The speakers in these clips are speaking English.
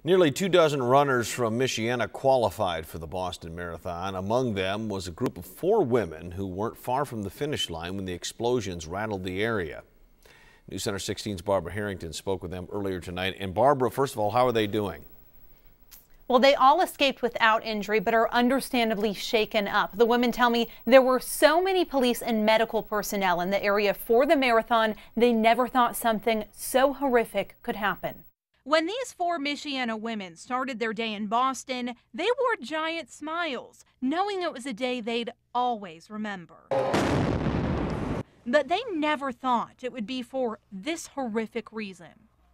Nearly 24 runners from Michiana qualified for the Boston Marathon. Among them was a group of 4 women who weren't far from the finish line when the explosions rattled the area. News Center 16's Barbara Harrington spoke with them earlier tonight. And Barbara, first of all, how are they doing? Well, they all escaped without injury, but are understandably shaken up. The women tell me there were so many police and medical personnel in the area for the marathon, they never thought something so horrific could happen. When these 4 Michiana women started their day in Boston, they wore giant smiles, knowing it was a day they'd always remember. But they never thought it would be for this horrific reason.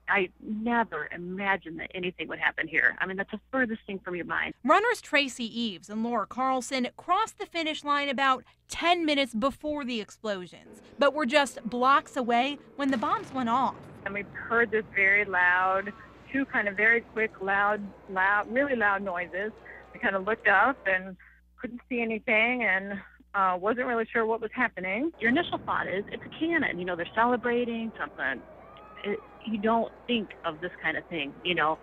I never imagined that anything would happen here. I mean, that's the furthest thing from your mind. Runners Tracy Eves and Laura Carlson crossed the finish line about 10 minutes before the explosions, but were just blocks away when the bombs went off. And we heard this very loud, 2 kind of very quick, really loud noises. We kind of looked up and couldn't see anything and wasn't really sure what was happening. Your initial thought is, it's a cannon. You know, they're celebrating something. You don't think of this kind of thing, you know.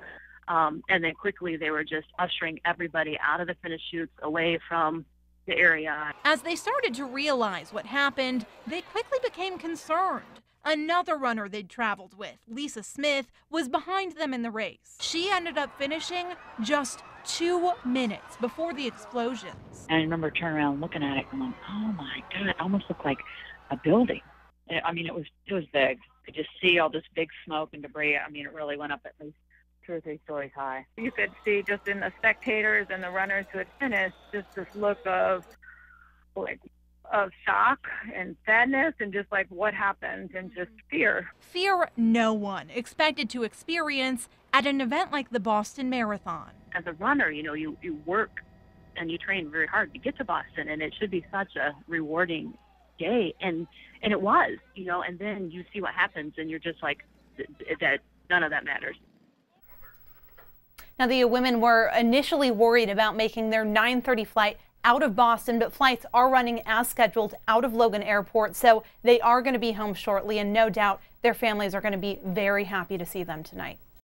And then quickly they were just ushering everybody out of the finish chutes, away from the area. As they started to realize what happened, they quickly became concerned. Another runner they'd traveled with, Lisa Smith, was behind them in the race. She ended up finishing just 2 minutes before the explosions. And I remember turning around looking at it and going, oh my God, it almost looked like a building. I mean, it was big. You just see all this big smoke and debris. I mean, it really went up at least 2 or 3 stories high. You could see just in the spectators and the runners who had finished, just this look of shock and sadness and just like what happened and just fear. Fear no one expected to experience at an event like the Boston Marathon. As a runner, you know, you work and you train very hard to get to Boston, and it should be such a rewarding day, and it was, you know, and then you see what happens and you're just like, that none of that matters. Now, the women were initially worried about making their 9:30 flight out of Boston, but flights are running as scheduled out of Logan Airport, so they are going to be home shortly, and no doubt their families are going to be very happy to see them tonight.